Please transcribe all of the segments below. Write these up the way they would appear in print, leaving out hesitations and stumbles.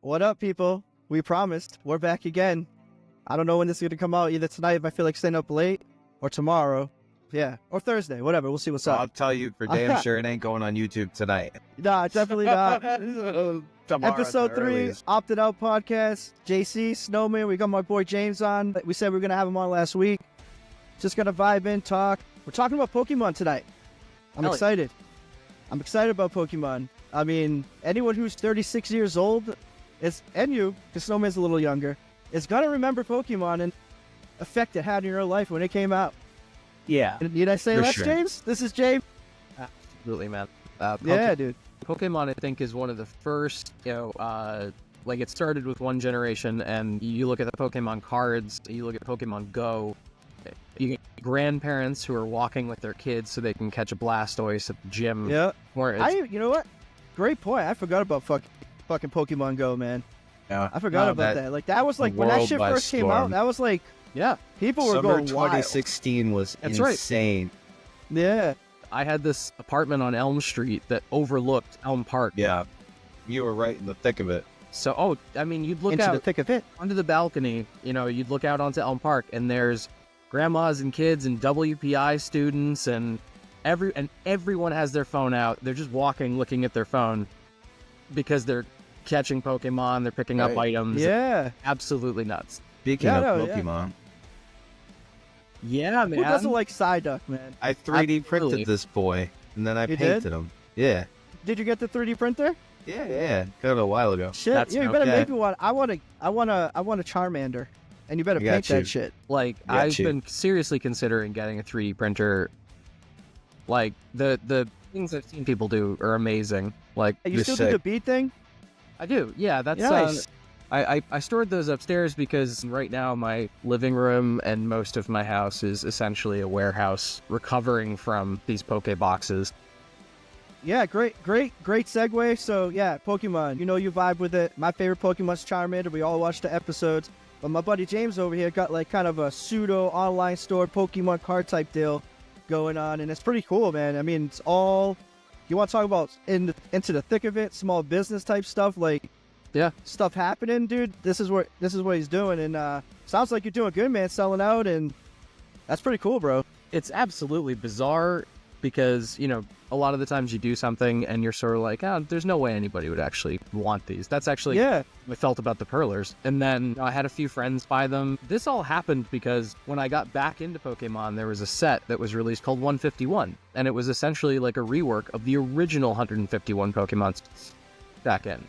What up, people? We promised. We're back again. I don't know when this is going to come out, either tonight if I feel like staying up late, or tomorrow. Yeah, or Thursday, whatever. We'll see what's I'll up. tell you for damn sure it ain't going on YouTube tonight. Nah, definitely not. Tomorrow Episode at the 3, earliest. Opted Out Podcast. JC, Snowman, we got my boy James on. We said we were going to have him on last week. Just going to vibe in, talk. We're talking about Pokemon tonight. I'm excited. I'm excited about Pokemon. I mean, anyone who's 36 years old, and you, because Snowman's a little younger, is going to remember Pokemon and effect it had in your life when it came out. Yeah, Did I say For that, sure. James? This is James. absolutely, man. Yeah, dude. Pokemon, I think, is one of the first, like it started with one generation, and you look at the Pokemon cards, you look at Pokemon Go, you get grandparents who are walking with their kids so they can catch a Blastoise at the gym. Yeah. Or it's, You know what? Great point. I forgot about fucking Pokemon Go, man. Yeah. I forgot about that. Like, that was like, when that world shit by first came out, storm. that was like, yeah, people were Summer going wild. 2016 was That's right. insane. Yeah. I had this apartment on Elm Street that overlooked Elm Park. Yeah. You were right in the thick of it. So, you'd look Into out the thick of it. onto the balcony, you'd look out onto Elm Park, and there's grandmas and kids and WPI students, and everyone has their phone out. They're just walking, looking at their phone because they're catching Pokemon, they're picking up Right. items. Yeah. Absolutely nuts. Speaking Yeah, of no, yeah. Pokemon, Yeah, man. Who doesn't like Psyduck, man? I 3D Absolutely. printed this boy, and then I You painted did? him. Yeah. Did you get the 3D printer? Yeah. Got it a while ago. Shit. That's Yeah, you no- better yeah. make me one. I want a Charmander. And you better I got paint you. that shit. Like, Got I've you. been seriously considering getting a 3D printer. Like, the things I've seen people do are amazing. Like, Hey, you You're still do sick. the beat thing? I do. Yeah, that's Nice. I stored those upstairs because right now my living room and most of my house is essentially a warehouse recovering from these Poke boxes. Yeah, great segue. So yeah, Pokemon, you vibe with it. My favorite Pokemon's Charmander. We all watched the episodes. But my buddy James over here got like kind of a pseudo online store Pokemon card type deal going on, and it's pretty cool, man. I mean, it's all you want to talk about into the thick of it, small business type stuff, like Yeah. stuff happening, dude. This is what he's doing, and sounds like you're doing good, man. Selling out, and that's pretty cool, bro. It's absolutely bizarre because, a lot of the times you do something and you're sort of like, there's no way anybody would actually want these. That's actually Yeah. I felt about the Perlers. And then I had a few friends buy them. This all happened because when I got back into Pokemon, there was a set that was released called 151. And it was essentially like a rework of the original 151 Pokemon back in.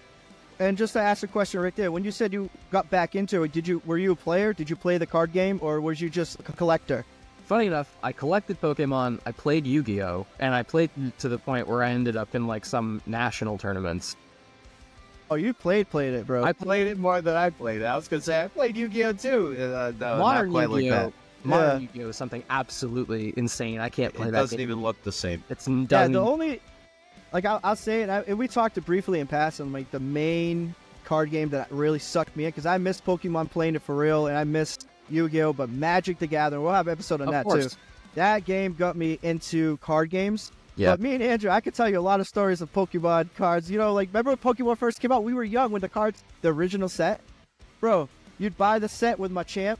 And just to ask a question right there, when you said you got back into it, were you a player? Did you play the card game, or was you just a collector? Funny enough, I collected Pokemon, I played Yu-Gi-Oh! And I played to the point where I ended up in like some national tournaments. Oh, you played it, bro. I played it more than I played it. I was going to say, I played Yu-Gi-Oh! Too. No, not Modern quite like Yu-Gi-Oh! that. Modern Yu-Gi-Oh! Is something absolutely insane. I can't play It that doesn't game. even look the same. It's yeah, done. the only, like I'll say it, and we talked briefly in passing, like the main card game that really sucked me in, because I missed Pokemon playing it for real, and I missed Yu-Gi-Oh! But Magic the Gathering, we'll have an episode on Of that course. too. That game got me into card games. Yeah. But me and Andrew, I could tell you a lot of stories of Pokemon cards. Like, remember when Pokemon first came out? We were young when the cards, the original set. Bro, you'd buy the set with my champ,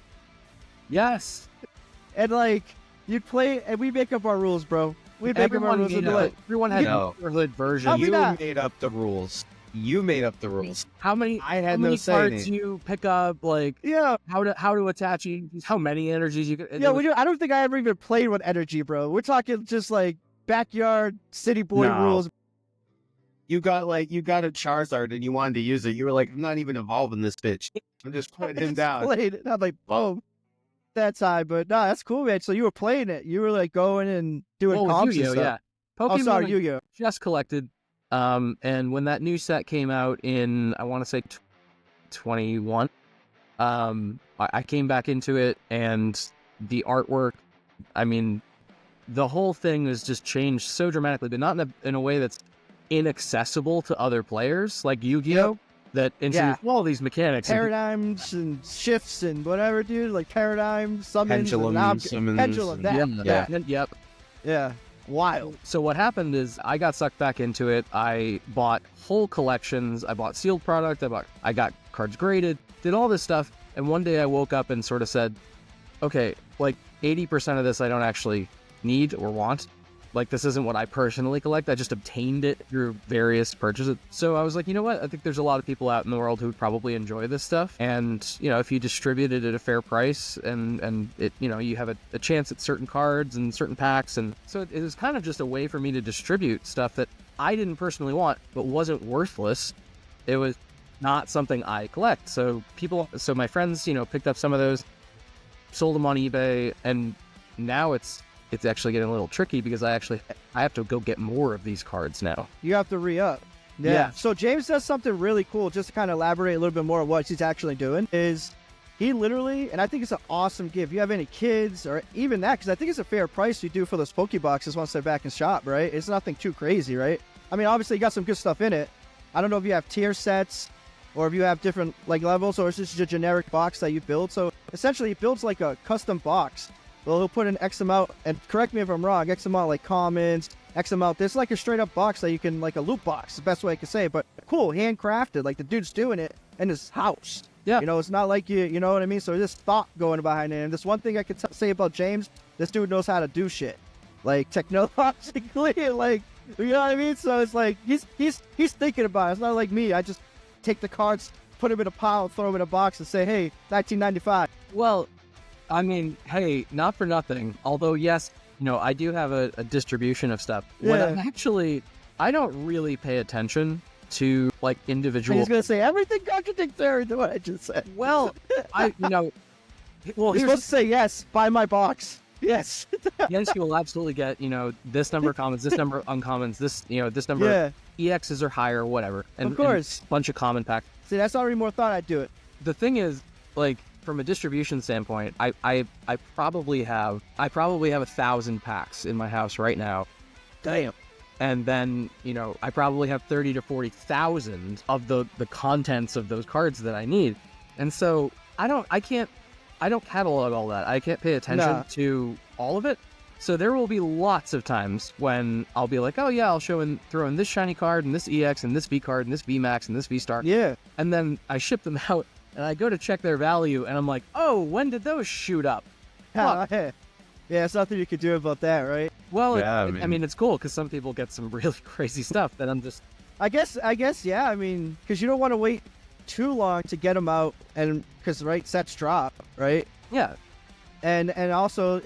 Yes. and like, you'd play, and we make up our rules, bro. We make up our rules. And be like, Everyone had No. a neighborhood version. How we You not? made up the rules. You made up the rules. How many? I had how no many say in cards it. you pick up? Like yeah, how to attach energies? How many energies you could? yeah, I don't think I ever even played with energy, bro. We're talking just like backyard city boy No. rules. You got a Charizard and you wanted to use it. You were like, I'm not even evolving this bitch. I'm just putting him down. Played it. I'm like, boom. That time, but no, that's cool, man. So you were playing it. You were like going and doing Oh, with comps and Yu-Gi-Oh! stuff. Yeah. Oh, Pokemon sorry, I Yu-Gi-Oh! just collected. And when that new set came out in, I want to say 21, I came back into it, and the artwork, I mean, the whole thing has just changed so dramatically, but not in a way that's inaccessible to other players, like Yu-Gi-Oh! That introduced all these mechanics. Paradigms and shifts and whatever, dude. Like paradigm summons, Pendulum and summons pendulum. and- That, Yeah. Yep. yeah. wild. So what happened is I got sucked back into it. I bought whole collections. I bought sealed product. I got cards graded, did all this stuff. And one day I woke up and sort of said, okay, like 80% of this I don't actually need or want. Like, this isn't what I personally collect. I just obtained it through various purchases. So I was like, you know what? I think there's a lot of people out in the world who would probably enjoy this stuff. And, you know, if you distribute it at a fair price and it, you know, you have a chance at certain cards and certain packs. And so it was kind of just a way for me to distribute stuff that I didn't personally want, but wasn't worthless. It was not something I collect. So my friends, you know, picked up some of those, sold them on eBay, and now it's actually getting a little tricky because I have to go get more of these cards now. You have to re-up. Yeah. So James does something really cool, just to kind of elaborate a little bit more on what he's actually doing, is he literally, and I think it's an awesome gift. If you have any kids or even that, because I think it's a fair price you do for those Pokeboxes once they're back in shop, right? It's nothing too crazy, right? I mean, obviously you got some good stuff in it. I don't know if you have tier sets or if you have different like levels, or it's just a generic box that you build. So essentially he builds like a custom box. Well, he'll put in X amount, and correct me if I'm wrong, X amount like commons, X amount. There's like a straight up box that you can, like a loot box, the best way I can say it, but cool, handcrafted. Like the dude's doing it in his house. Yeah. You know, it's not like you know what I mean? So there's thought going behind it. And this one thing I can say about James, this dude knows how to do shit. Like technologically, like, you know what I mean? So it's like, he's thinking about it. It's not like me. I just take the cards, put them in a pile, throw them in a box and say, hey, 1995. Well, I mean, hey, not for nothing. Although, yes, you know, I do have a distribution of stuff. Yeah. When I don't really pay attention to like individual. He's gonna say everything contradictory to what I just said. Well, well, You're here's supposed to say yes, buy my box. Yes. yes, you will absolutely get, you know, this number of commons, this number of uncommons, this, you know, this number of EXs or higher, whatever. And, of course. And a bunch of common packs. See, that's already more thought I'd do it. The thing is, like, from a distribution standpoint, I probably have 1,000 packs in my house right now. Damn. And then, you know, I probably have 30 to 40,000 of the contents of those cards that I need. And so I don't catalog all that. I can't pay attention to all of it. So there will be lots of times when I'll be like, oh yeah, I'll throw in this shiny card and this EX and this V card and this V Max and this V Star. Yeah. And then I ship them out and I go to check their value and I'm like, oh, when did those shoot up? Yeah, there's nothing you could do about that, right? Well, yeah, I mean, it's cool because some people get some really crazy stuff that I'm just... I guess, yeah. I mean, because you don't want to wait too long to get them out, and because sets drop, right? Yeah. And also,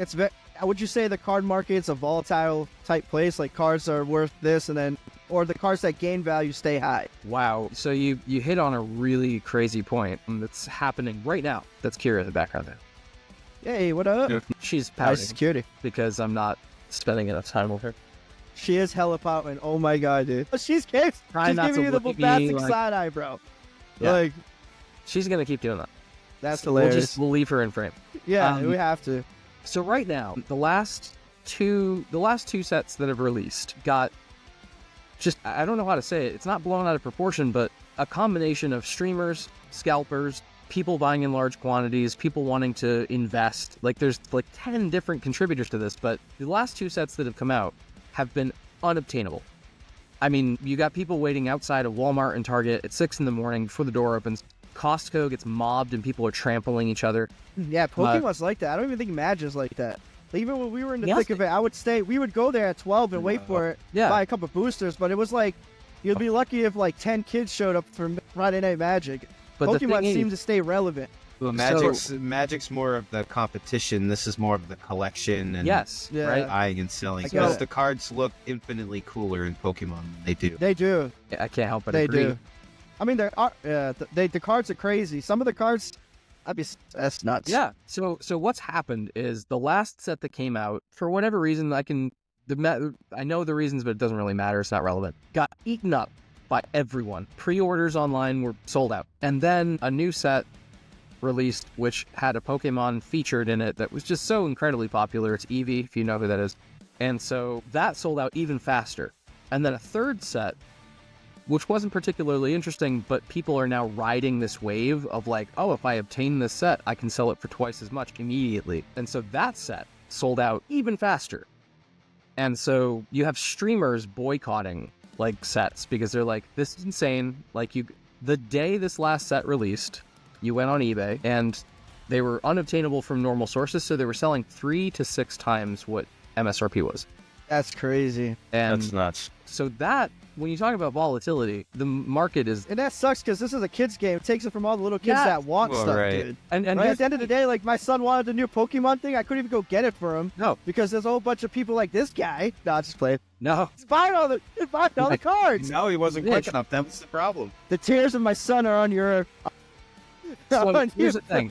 would you say the card market's a volatile type place? Like cards are worth this, and then, or the cards that gain value stay high? Wow. So you hit on a really crazy point that's happening right now. That's Kira in the background there. Hey, what up? She's pouting. Nice security. Because I'm not spending enough time with her. She is hella pouting. Oh my god, dude. She's giving you the bombastic side eye, bro. Yeah. Like, she's gonna keep doing that. That's hilarious. We'll leave her in frame. Yeah, we have to. So right now, the last two sets that have released got just, I don't know how to say it. It's not blown out of proportion, but a combination of streamers, scalpers, people buying in large quantities, people wanting to invest. Like there's like 10 different contributors to this, but the last two sets that have come out have been unobtainable. I mean, you got people waiting outside of Walmart and Target at 6 in the morning before the door opens. Costco gets mobbed and people are trampling each other. Yeah, Pokemon's like that. I don't even think Magic's like that. Like, even when we were in the thick of it, we would go there at 12 and wait for it, buy a couple boosters, but it was like, you'd be lucky if like 10 kids showed up for Friday Night Magic. But Pokemon seems to stay relevant. Well, Magic's more of the competition. This is more of the collection and right? buying and selling. Because the cards look infinitely cooler in Pokemon than they do. They do. I can't help but agree. They do. I mean, the cards are crazy. Some of the cards, that's nuts. Yeah. So what's happened is the last set that came out, for whatever reason, I know the reasons, but it doesn't really matter. It's not relevant. Got eaten up by everyone. Pre-orders online were sold out. And then a new set released, which had a Pokemon featured in it that was just so incredibly popular. It's Eevee, if you know who that is. And so that sold out even faster. And then a third set, which wasn't particularly interesting, but people are now riding this wave of like, oh, if I obtain this set, I can sell it for twice as much immediately. And so that set sold out even faster. And so you have streamers boycotting like sets because they're like, this is insane. Like the day this last set released, you went on eBay and they were unobtainable from normal sources. So they were selling 3 to 6 times what MSRP was. That's crazy. And That's nuts. so that, when you talk about volatility, the market is... And that sucks because this is a kid's game. It takes it from all the little kids that want Well, stuff, right. dude. And Right? At the end of the day, like, my son wanted the new Pokemon thing. I couldn't even go get it for him. No. Because there's a whole bunch of people like this guy. Nah, just play. No. He's buying all the cards. No, he wasn't quick enough. That was the problem. The tears of my son are on your... So on here's you. the thing.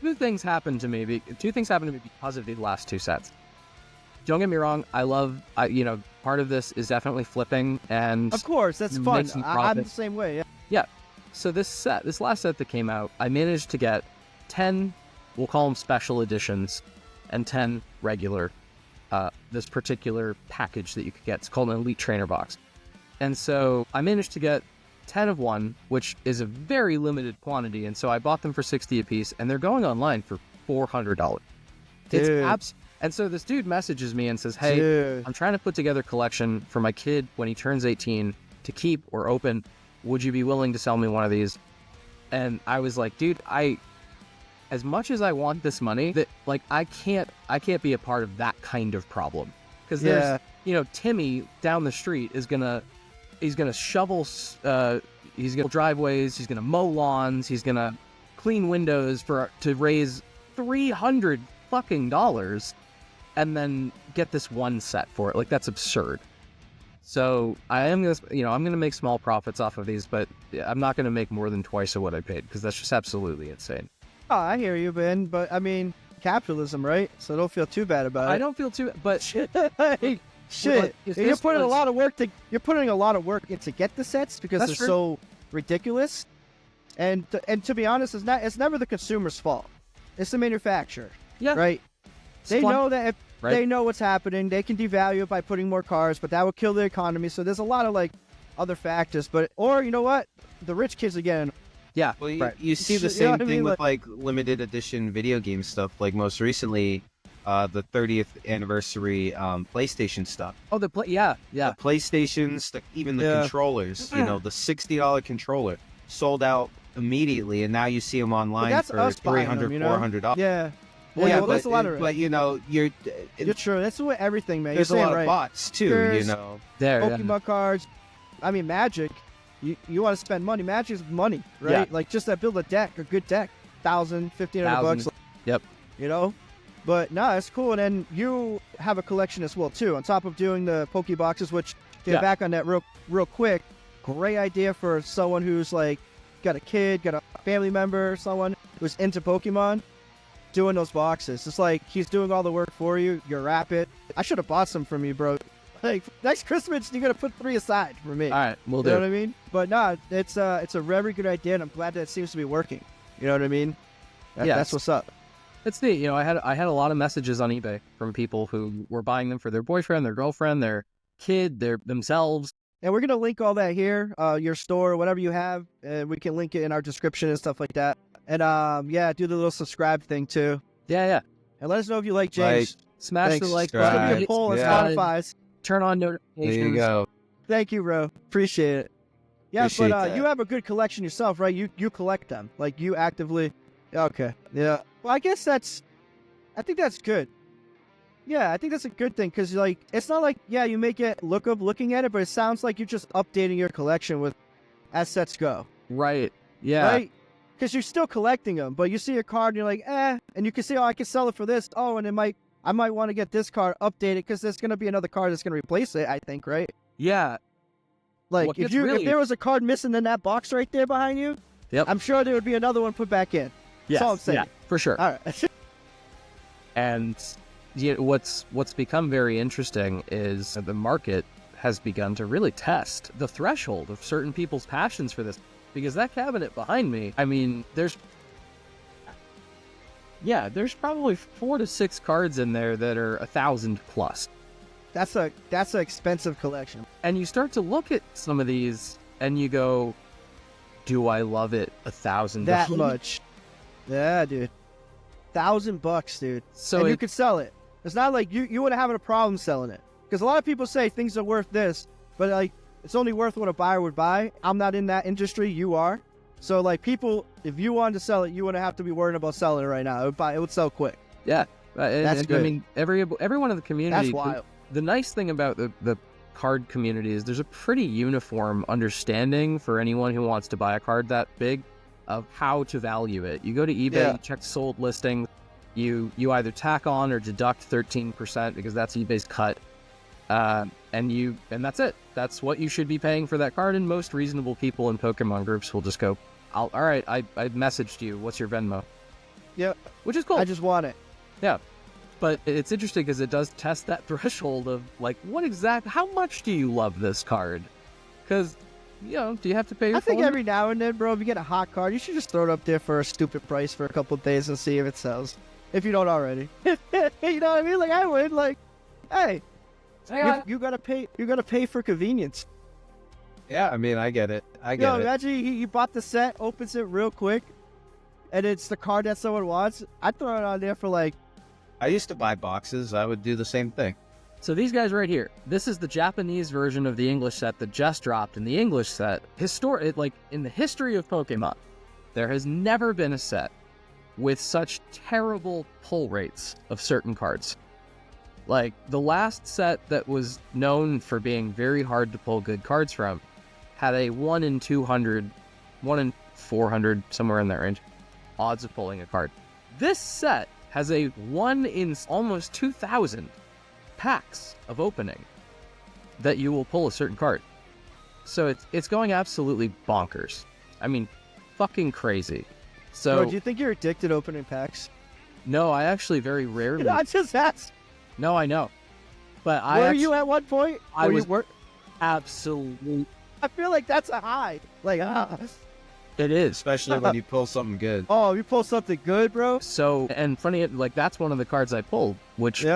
Two things happened to me because of the last 2 sets. Don't get me wrong. Part of this is definitely flipping, and Of course, that's You fun. make some I'm profit. the same way, yeah. yeah. So this last set that came out, I managed to get 10, we'll call them special editions, and 10 regular. This particular package that you could get, it's called an Elite Trainer Box. And so I managed to get 10 of one, which is a very limited quantity, and so I bought them for $60 a piece, and they're going online for $400. Dude. And so this dude messages me and says, hey, Dude. I'm trying to put together a collection for my kid when he turns 18 to keep or open. Would you be willing to sell me one of these? And I was like, dude, as much as I want this money, that like I can't be a part of that kind of problem. Because there's, Timmy down the street he's gonna shovel, he's gonna driveways, he's gonna mow lawns, he's gonna clean windows to raise $300 fucking dollars, and then get this one set for it. Like, that's absurd. So I'm gonna make small profits off of these, but I'm not gonna make more than twice of what I paid, because that's just absolutely insane. Oh, I hear you, Ben, but I mean, capitalism, right? So don't feel too bad about it. I don't feel too, but Hey, shit. Like, You're putting a lot of work in to get the sets because That's they're true. so ridiculous. And to be honest, it's never the consumer's fault. It's the manufacturer. yeah, Right? They fun. know that if Right. they know what's happening, they can devalue it by putting more cars, but that would kill the economy. So there's a lot of like other factors. Or you know what? The rich kids are getting. yeah, Well, right. you see the You know same what I thing mean? with like limited edition video game stuff. Like most recently, the 30th anniversary PlayStation stuff. Oh, yeah. The PlayStations, even the Yeah. controllers. You know, the $60 controller sold out immediately, and now you see them online that's for us buying them, $300, you know? $400. Yeah. Well, yeah, yeah, well, there's a lot of but you're true. That's what everything, man. there's a You're lot saying of right. bots too. There's- You know, There, yeah. Pokemon cards. I mean, Magic. You want to spend money. Magic is money, right? Yeah. Like just to build a good deck, $1,000, $1,500 bucks. Yep. You know, but no, it's cool. And then you have a collection as well too. On top of doing the Pokeboxes, which to Yeah. get back on that real quick, great idea for someone who's like got a kid, got a family member, someone who's into Pokemon. Doing those boxes, it's like he's doing all the work for you. You wrap it. I should have bought some from you, bro. Like next Christmas, you're gonna put 3 aside for me. All right, we'll You do. know what I mean? But no, it's a very good idea, and I'm glad that it seems to be working. You know what I mean? Yeah, That's what's up. It's neat. I had a lot of messages on eBay from people who were buying them for their boyfriend, their girlfriend, their kid, themselves. And we're gonna link all that here, your store, whatever you have, and we can link it in our description and stuff like that. And do the little subscribe thing too. Yeah. And let us know if you like James. Smash Thanks. the like There's gonna be button. a poll on Yeah. Spotify's. Turn on there notifications. you go. Thank you, bro. Appreciate it. Yeah, Appreciate but that. you have a good collection yourself, right? You collect them. Like you actively. Okay. Yeah. Well, I think that's good. Yeah, I think that's a good thing because like it's not like you make it look up looking at it, but it sounds like you're just updating your collection with as sets go. Right. Yeah. Right. Because you're still collecting them, but you see a card and you're like, and you can see, I can sell it for this. Oh, and I might want to get this card updated because there's gonna be another card that's gonna replace it. I think, right? Yeah. Like Well, if it's really- there was a card missing in that box right there behind you, Yep. I'm sure there would be another one put back in. That's all I'm saying. Yeah, for sure. All right. And what's become very interesting is the market has begun to really test the threshold of certain people's passions for this. Because that cabinet behind me, I mean, there's probably 4 to 6 cards in there that are 1,000 plus. That's an expensive collection. And you start to look at some of these and you go, do I love it $1,000? That much. Yeah, dude. $1,000, dude. So and you could sell it. It's not like you wouldn't have a problem selling it. Because a lot of people say things are worth this, but like it's only worth what a buyer would buy. I'm not in that industry. You are. So like people, if you wanted to sell it, you wouldn't have to be worried about selling it right now. It would sell quick. Yeah. That's good. I mean, everyone in the community. That's wild. The nice thing about the card community is there's a pretty uniform understanding for anyone who wants to buy a card that big of how to value it. You go to eBay, you check sold listings, you either tack on or deduct 13% because that's eBay's cut. And that's it. That's what you should be paying for that card. And most reasonable people in Pokemon groups will just go, all right, I messaged you. What's your Venmo? Yep. Which is cool. I just want it. Yeah. But it's interesting because it does test that threshold of like, how much do you love this card? Because, do you have to pay your I think phone? every now and then, bro, if you get a hot card, you should just throw it up there for a stupid price for a couple of days and see if it sells. If you don't already. You know what I mean? Like, I would, like, hey. You gotta pay for convenience. Yeah, I mean, I get it. I get it. Imagine you bought the set, opens it real quick, and it's the card that someone wants. I'd throw it on there for like. I used to buy boxes. I would do the same thing. So these guys right here, this is the Japanese version of the English set that just dropped. In the English set, in the history of Pokemon, there has never been a set with such terrible pull rates of certain cards. Like, the last set that was known for being very hard to pull good cards from had a 1 in 200, 1 in 400, somewhere in that range, odds of pulling a card. This set has a 1 in almost 2,000 packs of opening that you will pull a certain card. So it's going absolutely bonkers. I mean, fucking crazy. So, Bro, do you think you're addicted to opening packs? No, I actually very rarely. I just asked. No, I know. But Were you at one point? I was absolutely. I feel like that's a high. Like, It is. Especially when you pull something good. Oh, you pull something good, bro? So, and funny, like, that's one of the cards I pulled, which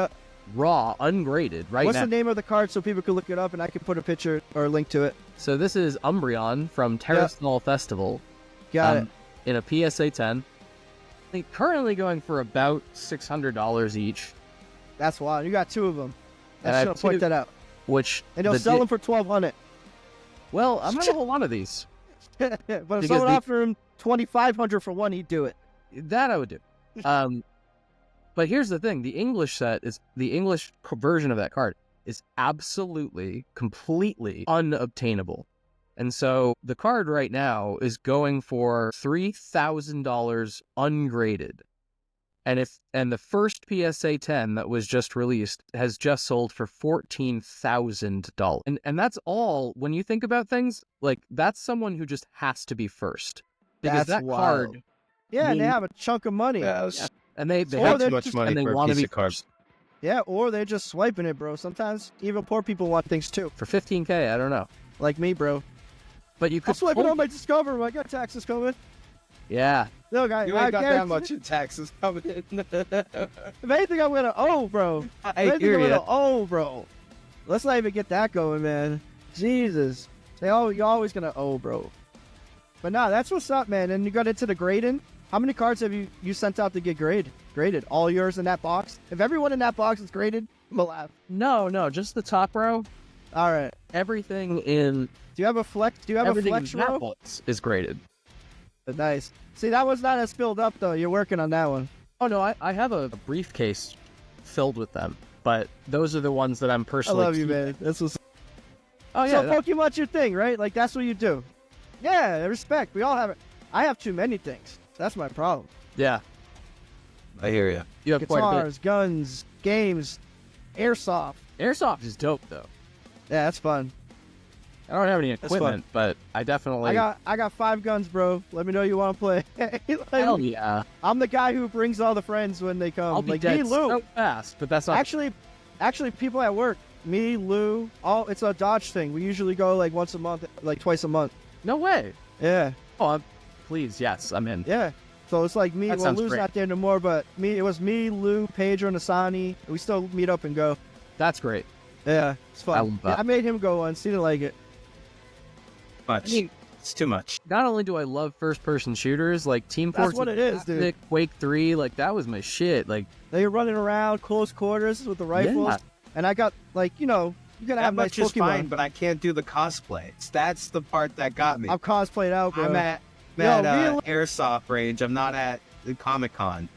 raw, ungraded, right What's now. the name of the card so people can look it up and I can put a picture or a link to it? So this is Umbreon from Terrasol Festival. Got it. In a PSA 10. Currently going for about $600 each. That's wild. You got 2 of them. And I should have pointed that out. And they'll sell them for $1,200. Well, I'm not a whole lot of these. But if someone offered him $2,500 for one, he'd do it. That I would do. But here's the thing: the English version of that card is absolutely, completely unobtainable. And so the card right now is going for $3,000 ungraded. And the first PSA 10 that was just released has just sold for $14,000. And that's all, when you think about things, like, that's someone who just has to be first. Because that's that wild. card... Yeah, and they have a chunk of money. Yeah, and they have too much money for a piece of card. Yeah, or they're just swiping it, bro. Sometimes even poor people want things too. For $15K, I don't know. Like me, bro. But you could... I'm swiping on my Discover. I got taxes coming. Yeah. Look, I ain't got that much in in taxes coming in. If anything, I'm gonna owe, bro. I hear you. Oh, bro. Let's not even get that going, man. Jesus. You're always gonna owe, bro. But nah, that's what's up, man. And you got into the grading. How many cards have you sent out to get graded? All yours in that box? If everyone in that box is graded, I'm gonna laugh. No, just the top row. All right. Everything in... Do you have a flex? Do you have a flex in that row? box is graded. Nice. See, that one's not as filled up, though. You're working on that one. Oh, no, I have a briefcase filled with them, but those are the ones that I'm personally... I love you, man. This was... Oh, yeah. So Pokemon's your thing, right? Like, that's what you do. Yeah, respect. We all have it. I have too many things. That's my problem. Yeah. I hear you. You have quite a Guitars, guns, games, airsoft. Airsoft is dope, though. Yeah, that's fun. I don't have any equipment, but I definitely... I got 5 guns, bro. Let me know you want to play. Like, hell yeah. I'm the guy who brings all the friends when they come. I'll be like dead me, Lou. so fast, but that's not... Actually, people at work, me, Lou, it's a Dodge thing. We usually go like once a month, like twice a month. No way. Yeah. Oh, please, yes, I'm in. Yeah. So it's like me. That Well, sounds Lou's great. not there no more, but it was me, Lou, Pedro, and Asani. We still meet up and go. That's great. Yeah, it's fun. I love that. I made him go once. He didn't like it. Much. I mean, It's too much. Not only do I love first-person shooters, like Team That's Fortress, what it is, dude. Quake 3, like that was my shit. Like They're running around close quarters with the rifles, Yeah. and I got like you gotta That have nice much is Pokemon. fine, but I can't do the cosplay. That's the part that got me. I'm cosplayed out, bro. I'm at Airsoft range. I'm not at the Comic-Con.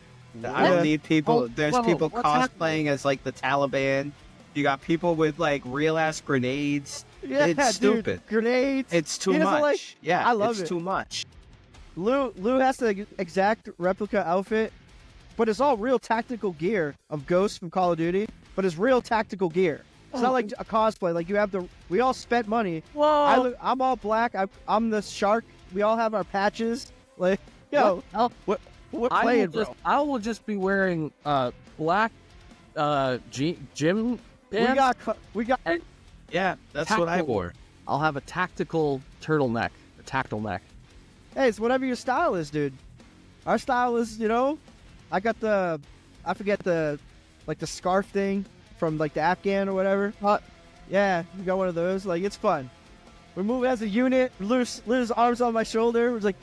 I don't need people. Oh, There's whoa, people what's cosplaying as like the Taliban. You got people with like real ass grenades. Yeah, It's dude, stupid. Grenades. It's too He doesn't much. like- Yeah, I love it's it. too much. Lou has the exact replica outfit, but it's all real tactical gear of Ghost from Call of Duty. But it's real tactical gear. It's not like a cosplay. Like you have the. We all spent money. whoa, I'm all black. I'm the shark. We all have our patches. Like yo, we're playing, bro. I will just be wearing black gym pants. We got. Yeah, that's what I Tactical. wore. I'll have a tactical turtleneck, a tactile neck. Hey, it's whatever your style is, dude. Our style is, I got I forget the scarf thing from like the Afghan or whatever. Yeah, we got one of those. Like, it's fun. We move as a unit. Lou's arms on my shoulder. It's like,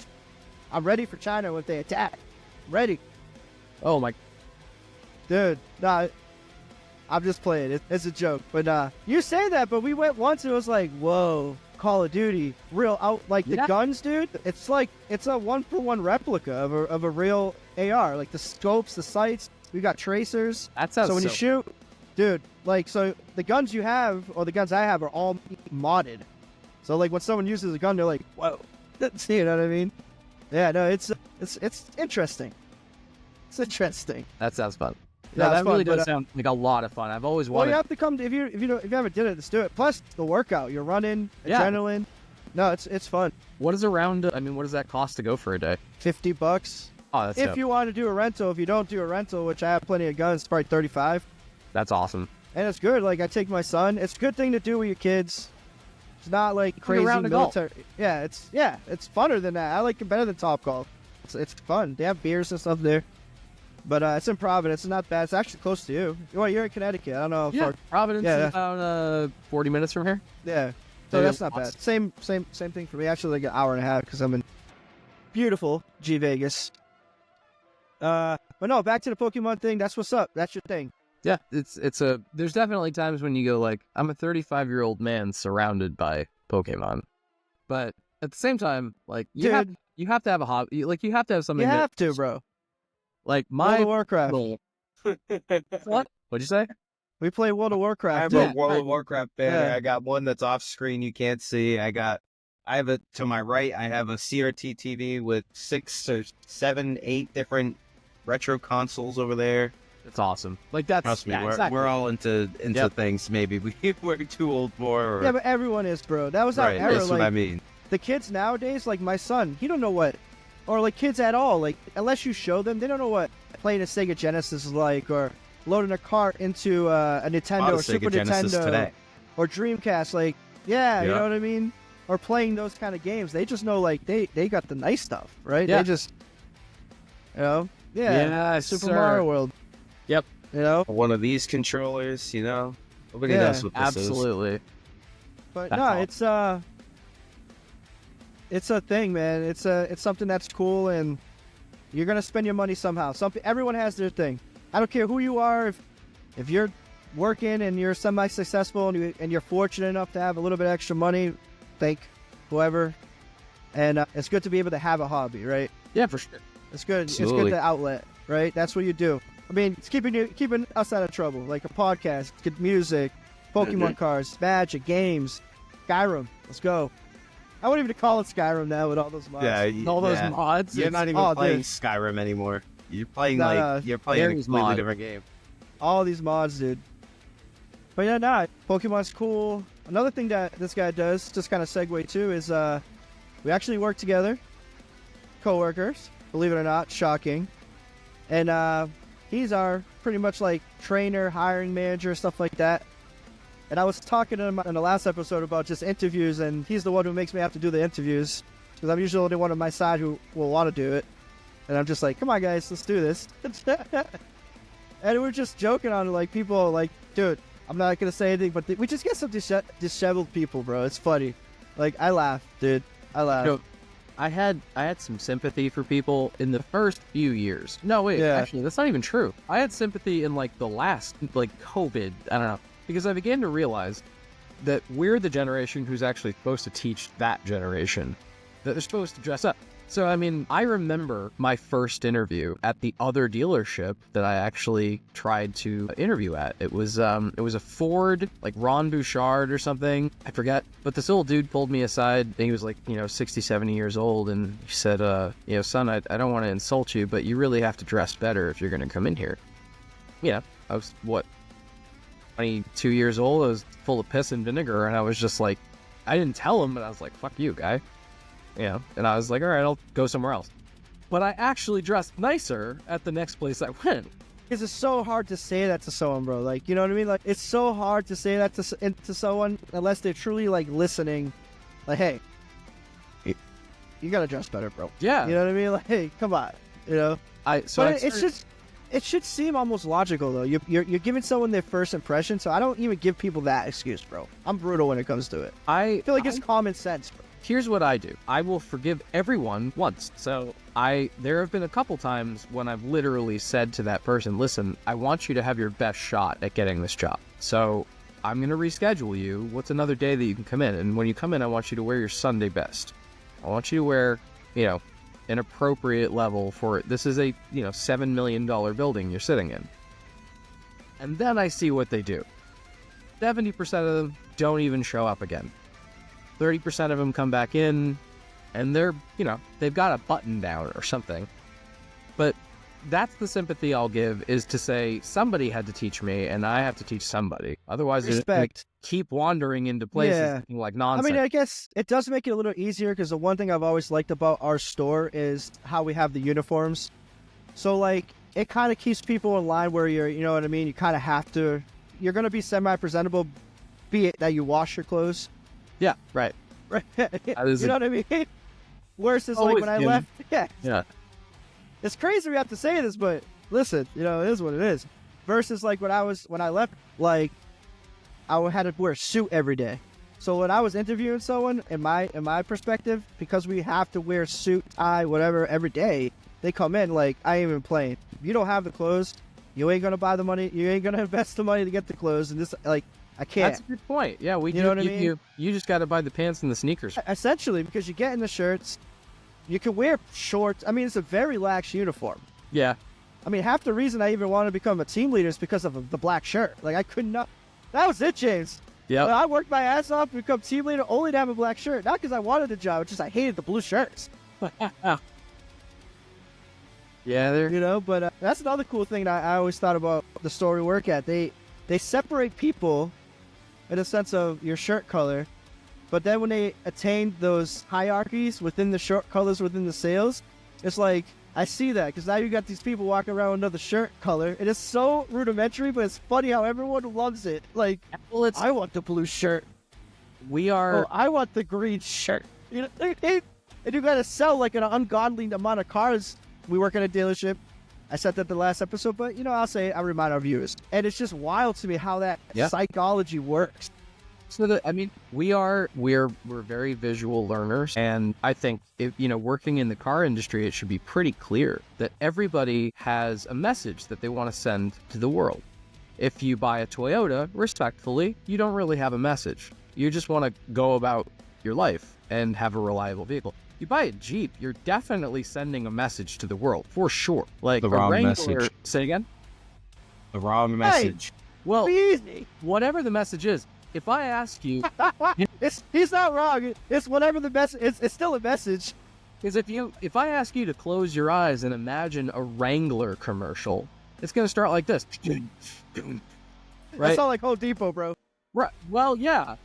I'm ready for China if they attack. Ready. Oh my! Dude, nah, I'm just playing. It's a joke. But you say that, but we went once and it was like, whoa, Call of Duty, real out like the Yeah. guns, dude. It's like it's a 1-for-1 replica of a real AR. Like the scopes, the sights. We got tracers. That sounds So when you shoot, dude, like so the guns you have or the guns I have are all modded. So like when someone uses a gun, they're like, whoa, you know what I mean? Yeah, no, it's interesting. It's interesting. That sounds fun. Yeah, No, it's that fun, really but, does sound like a lot of fun. I've always Well, wanted. you have to come if you haven't did it, let's do it. Plus the workout, you're running, Yeah. adrenaline. No, it's fun. What is around? I mean, what does that cost to go for a day? $50. Oh, that's If dope. you want to do a rental, if you don't do a rental, which I have plenty of guns, it's probably $35. That's awesome. And it's good. Like I take my son. It's a good thing to do with your kids. It's not like crazy round of golf. military. Yeah, it's funner than that. I like it better than Topgolf. It's fun. They have beers and stuff there. But it's in Providence. It's not bad. It's actually close to you. Well, you're in Connecticut. I don't know how Yeah, far. Providence Yeah. is about 40 minutes from here. Yeah. So Yeah, that's not bad. Same thing for me. Actually, like an hour and a half because I'm in beautiful G Vegas. But no, back to the Pokemon thing. That's what's up. That's your thing. Yeah, there's definitely times when you go like, I'm a 35-year-old man surrounded by Pokemon, but at the same time, like you have to have a hobby, like you have to have something. You that- have to, bro. Like World my of Warcraft. what? What'd you say? We play World of I Warcraft. have dude. a World of Warcraft banner. Yeah. I got one that's off screen you can't see. I have a to my right. I have a CRT TV with 6 or 7, 8 different retro consoles over there. It's awesome. Like that's Trust me, yeah, we're, exactly. we're all into Yep. things. Maybe we're too old for. Or, Yeah, but everyone is, bro. That was our right, era. that's Like what I mean. the kids nowadays, like my son, he don't know what, or like kids at all. Like unless you show them, they don't know what playing a Sega Genesis is like, or loading a cart into a Nintendo Bought a or Super Sega Genesis Nintendo today. or Dreamcast. Like, yeah, you Yeah. know what I mean? Or playing those kind of games. They just know like they got the nice stuff, right? Yeah. They just, yeah, Super sir. Mario World. Yep. You know, One of these controllers, nobody Yeah, knows what this is. Absolutely. but That's no, awesome. it's a thing, man. It's something that's cool, and you're gonna spend your money somehow. Everyone has their thing. I don't care who you are. If you're working and you're semi-successful and you're fortunate enough to have a little bit extra money, thank whoever. And it's good to be able to have a hobby, right? Yeah, for sure. It's good. It's Absolutely. good to outlet, right? That's what you do. I mean, it's keeping us out of trouble. Like a podcast, good music, Pokemon cards, Magic, games, Skyrim. Let's go. I wouldn't even call it Skyrim now with all those mods. All those yeah. mods. You're it's- not even oh, playing dude. Skyrim anymore. You're playing Nah, you're playing a Gary's completely mod. different game. All these mods, dude. But yeah, nah, Pokemon's cool. Another thing that this guy does, just kind of segue to, is we actually work together, co-workers. Believe it or not, shocking. And he's our pretty much like trainer, hiring manager, stuff like that. And I was talking to him in the last episode about just interviews, and he's the one who makes me have to do the interviews because I'm usually the only one on my side who will want to do it. And I'm just like, come on, guys, let's do this. And we're just joking on it, like people like, dude, I'm not gonna say anything, but we just get some disheveled people, bro. It's funny. Like I laugh, dude. I laugh. You know, I had some sympathy for people in the first few years. No, wait, Yeah. actually, that's not even true. I had sympathy in like the last, like COVID. I don't know, because I began to realize that we're the generation who's actually supposed to teach that generation that they're supposed to dress up. So, I mean, I remember my first interview at the other dealership that I actually tried to interview at. It was a Ford, like Ron Bouchard or something. I forget. But this old dude pulled me aside, and he was like, 60, 70 years old. And he said, son, I don't want to insult you, but you really have to dress better if you're going to come in here. Yeah, I was, 22 years old. I was full of piss and vinegar. And I was just like, I didn't tell him, but I was like, fuck you, guy. And I was like, all right, I'll go somewhere else. But I actually dressed nicer at the next place I went. Because it's so hard to say that to someone, bro. Like, you know what I mean? Like, it's so hard to say that to someone unless they're truly, like, listening. Like, hey, you gotta dress better, bro. Yeah. You know what I mean? Like, hey, come on. You know? It should seem almost logical, though. You're giving someone their first impression, so I don't even give people that excuse, bro. I'm brutal when it comes to it. I feel like it's common sense, bro. Here's what I do. I will forgive everyone once. So there have been a couple times when I've literally said to that person, listen, I want you to have your best shot at getting this job. So I'm going to reschedule you. What's another day that you can come in? And when you come in, I want you to wear your Sunday best. I want you to wear, an appropriate level for it. This is a, $7 million building you're sitting in. And then I see what they do. 70% of them don't even show up again. 30% of them come back in, and they're, they've got a button down or something. But that's the sympathy I'll give, is to say somebody had to teach me, and I have to teach somebody. Otherwise, they're just gonna keep wandering into places looking like nonsense. I mean, I guess it does make it a little easier, because the one thing I've always liked about our store is how we have the uniforms. So, like, it kind of keeps people in line where you're, you know what I mean? You kind of have to, you're going to be semi-presentable, be it that you wash your clothes. Yeah, right. Right. You know what I mean? Worse is like when I left. Yeah. It's crazy we have to say this, but listen, it is what it is. Versus like when I left, like I had to wear a suit every day. So when I was interviewing someone, in my perspective, because we have to wear suit, tie, whatever every day, they come in like, I ain't even playing. If you don't have the clothes, you ain't gonna buy the money. You ain't gonna invest the money to get the clothes, and this like. I can't. That's a good point. Yeah, you know what I mean? You just got to buy the pants and the sneakers. Essentially, because you get in the shirts, you can wear shorts. I mean, it's a very lax uniform. Yeah. I mean, half the reason I even wanted to become a team leader is because of the black shirt. Like, I could not. That was it, James. Yeah. I worked my ass off to become team leader only to have a black shirt. Not because I wanted the job, it's just I hated the blue shirts. Yeah, but that's another cool thing that I always thought about the store we work at. They separate people in a sense of your shirt color, but then when they attain those hierarchies within the shirt colors within the sales, it's like, I see that, because now you got these people walking around with another shirt color. It is so rudimentary, but it's funny how everyone loves it. Like, I want the blue shirt. I want the green shirt. And you gotta sell like an ungodly amount of cars. We work in a dealership. I said that the last episode, but I'll say it. I remind our viewers, and it's just wild to me how that psychology works. So we're very visual learners, and I think if working in the car industry, it should be pretty clear that everybody has a message that they want to send to the world. If you buy a Toyota, respectfully, you don't really have a message. You just want to go about your life and have a reliable vehicle. You buy a Jeep, you're definitely sending a message to the world, for sure. Like the wrong Wrangler, message. Say again? The wrong message. Well, easy. Whatever the message is, if I ask you... he's not wrong. It's whatever the message... It's still a message. Because if I ask you to close your eyes and imagine a Wrangler commercial, it's going to start like this. Right? That's all like Home Depot, bro. Right. Well, yeah.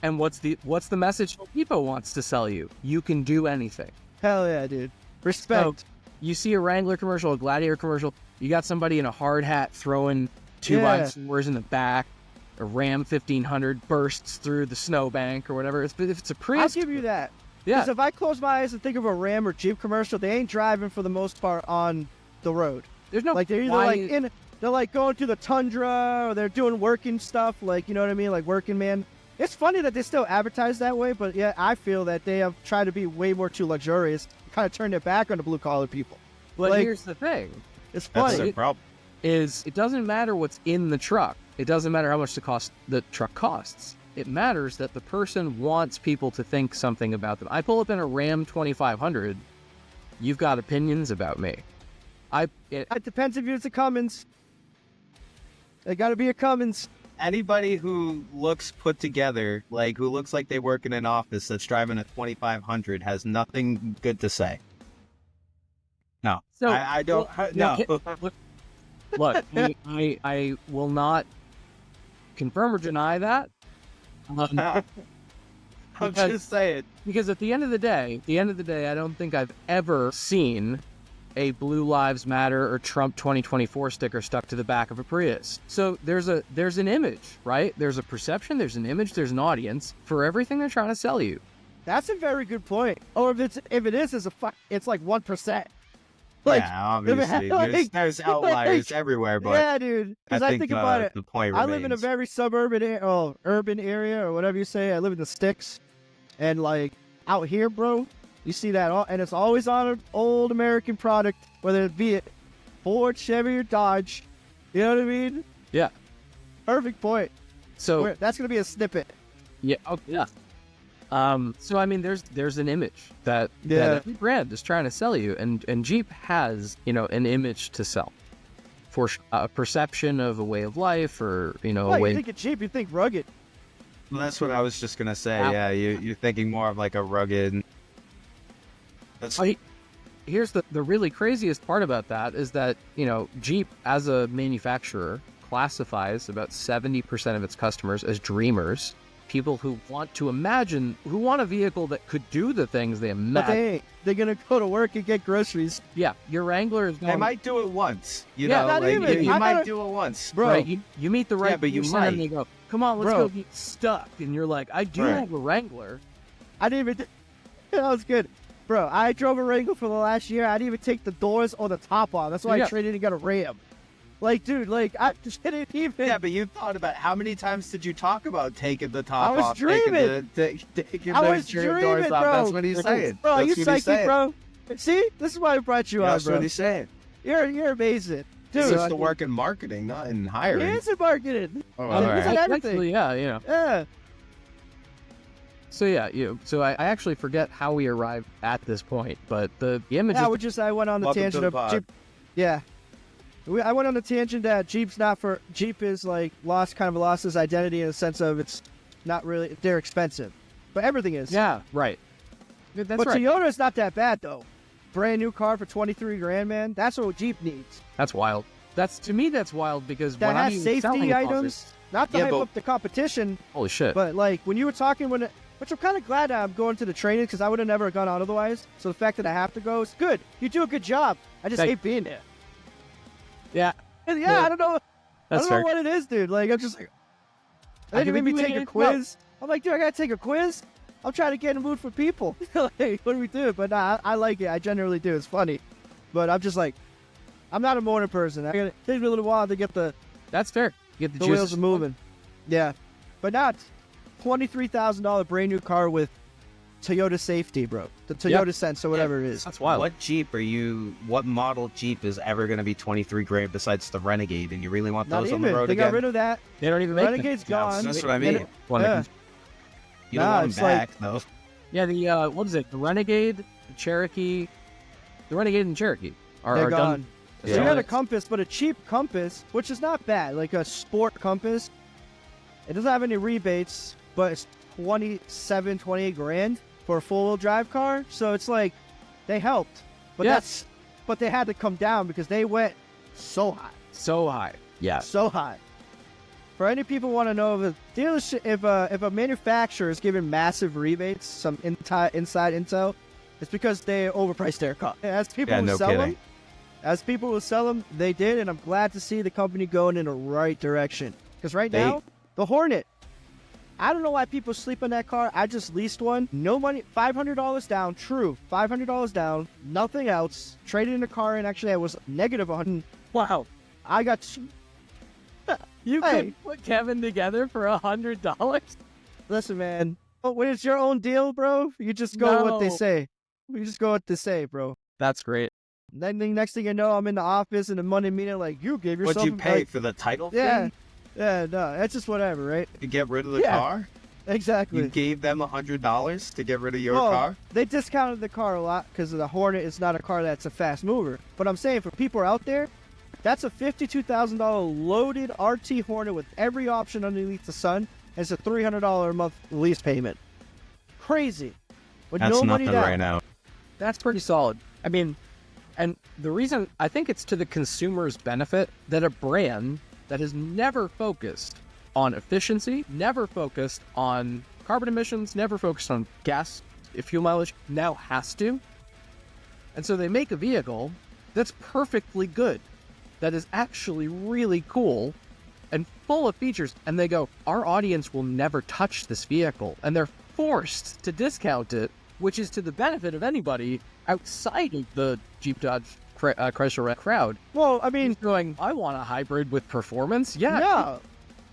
And what's the message Home Depot wants to sell you? You can do anything. Hell yeah, dude. Respect. So, you see a Wrangler commercial, a Gladiator commercial, you got somebody in a hard hat throwing 2x4s in the back, a Ram 1500 bursts through the snowbank or whatever. If it's a Prius... I'll give you that. Yeah. Because if I close my eyes and think of a Ram or Jeep commercial, they ain't driving for the most part on the road. There's no... Like, they're either they're like going through the tundra, or they're doing working stuff, like, you know what I mean? Like working man. It's funny that they still advertise that way, but yeah, I feel that they have tried to be way more too luxurious, kind of turned their back on the blue collar people. But Like, here's the thing: it's That's funny. the problem. is it doesn't matter what's in the truck. It doesn't matter how much the truck costs. It matters that the person wants people to think something about them. I pull up in a Ram 2500. You've got opinions about me. It depends if it's a Cummins. It got to be a Cummins. Anybody who looks put together, like who looks like they work in an office that's driving a 2500 has nothing good to say. No, So I don't. No. Look, I will not confirm or deny that. I'm Because- just saying. Because at the end of the day, I don't think I've ever seen a Blue Lives Matter or Trump 2024 sticker stuck to the back of a Prius. So there's an image, right? There's a perception, there's an image, there's an audience for everything they're trying to sell you. That's a very good point. Or if it is, it's like 1%. Yeah, obviously. There's outliers everywhere, but yeah, dude. Because I think about it. The point I remains. live in a very urban area, or whatever you say. I live in the sticks, and like out here, bro, you see that all, and it's always on an old American product, whether it be Ford, Chevy, or Dodge. You know what I mean? Yeah. Perfect point. So That's gonna be a snippet. yeah, oh, yeah. So I mean, there's an image that Yeah. every brand is trying to sell you, and Jeep has an image to sell for a perception of a way of life, or a Well, way. you think of Jeep, you think rugged. Well, that's what I was just gonna say. Ow. Yeah, you're thinking more of like a rugged. That's Here's the really craziest part about that is that Jeep as a manufacturer classifies about 70% of its customers as dreamers, people who want to imagine, who want a vehicle that could do the things they But imagine. they're gonna go to work and get groceries. Yeah, your Wrangler is They going, might do it once. You Yeah, know, not like even. you I might gotta- do it once. Bro, right? You meet the right Yeah, but you person and might. they go, "Come on, let's Bro. go get stuck," and you're like, "I do Right. have a Wrangler." I didn't even. That was good, bro. I drove a Wrangler for the last year. I didn't even take the doors or the top off. That's why Yeah. I traded and got a Ram. Like, dude, like I just didn't even. Yeah, but you thought about how many times did you talk about taking the top I was off? dreaming. Taking I the was dream dreaming, doors off. bro. That's what he's saying. Bro, That's you what he's psychic, saying. bro. See, this is why I brought you on, That's bro. what he's saying. You're amazing, Dude, dude. it's to work in marketing, not in He hiring. is in marketing. Oh, I mean, all he's right. in everything. Actually, yeah. Yeah. So yeah, so I actually forget how we arrived at this point, but the image Yeah, is I went on the Welcome to tangent the of pod. Jeep. Yeah. I went on the tangent that Jeep is like lost his identity in the sense of it's not really, they're expensive. But everything is. yeah, right. That's But right. Toyota is not that bad though. Brand new car for 23 grand, man. That's what Jeep needs. That's wild. To me that's wild because That when I'm has even selling safety a items. Not to Yeah, hype but- up the competition, holy shit. but like when you were talking which I'm kind of glad that I'm going to the training because I would have never gone on otherwise. So the fact that I have to go is good. You do a good job. I just Thank- hate being there. yeah, And Yeah. I don't know. I that's don't fair. know what it is, dude. Like I'm just like, I they give made me you take a any- quiz. I'm like, dude, I gotta take a quiz. I'm trying to get in the mood for people. Like, what do we do? But nah, I like it. I generally do. It's funny. But I'm just like, I'm not a morning person. It takes me a little while to get the That's fair. You get the, the juices wheels are moving. Yeah, but not $23,000 brand new car with Toyota safety, bro. The Toyota Sense or whatever it is. That's wild. What model Jeep is ever going to be 23 grand besides the Renegade? And you really want Not those on even. the road They again? got rid of that. They don't even make them. Renegade's Yeah, gone. that's what I And mean. it- One yeah. that You don't Nah, want it's them back, though. Yeah, the what is it? The Renegade, the Cherokee, the Renegade and Cherokee are They're done. gone. So you Yeah. got a Compass, but a cheap Compass, which is not bad, like a sport Compass. It doesn't have any rebates, but it's 28 grand for a four-wheel drive car. So it's like they helped, but Yeah. but they had to come down because they went so high, So high. Yeah. so high. For any people who want to know if a dealership, if a manufacturer is giving massive rebates, some inside intel, it's because they overpriced their car. As people Yeah, who no sell kidding. them, as people who sell them, they did, and I'm glad to see the company going in the right direction. Because right now, the Hornet, I don't know why people sleep on that car. I just leased one. No money, $500 down. True, $500 down. Nothing else. Traded in the car, and actually I was negative 100. Wow. I got. You Hey. could put Kevin together for $100. Listen, man. When it's your own deal, bro, you just go what they No. say. You just go what they say, bro. That's great. Next thing you know, I'm in the office in the Monday meeting, like, you gave yourself. What'd you pay like, for the title Yeah. fee? Yeah, no, that's just whatever, right? To get rid of the Yeah. car? Exactly. You gave them $100 to get rid of your Well, car? They discounted the car a lot because the Hornet is not a car that's a fast mover. But I'm saying for people out there, that's a $52,000 loaded RT Hornet with every option underneath the sun. And it's a $300 a month lease payment. Crazy. With That's no money nothing down. right now. That's pretty solid. I mean, and the reason I think it's to the consumer's benefit that a brand that has never focused on efficiency, never focused on carbon emissions, never focused on gas, fuel mileage, now has to. And so they make a vehicle that's perfectly good, that is actually really cool and full of features. And they go, our audience will never touch this vehicle. And they're forced to discount it, which is to the benefit of anybody outside of the Jeep Dodge Chrysler crowd. Well, I mean, He's going, I want a hybrid with performance. Yeah. yeah.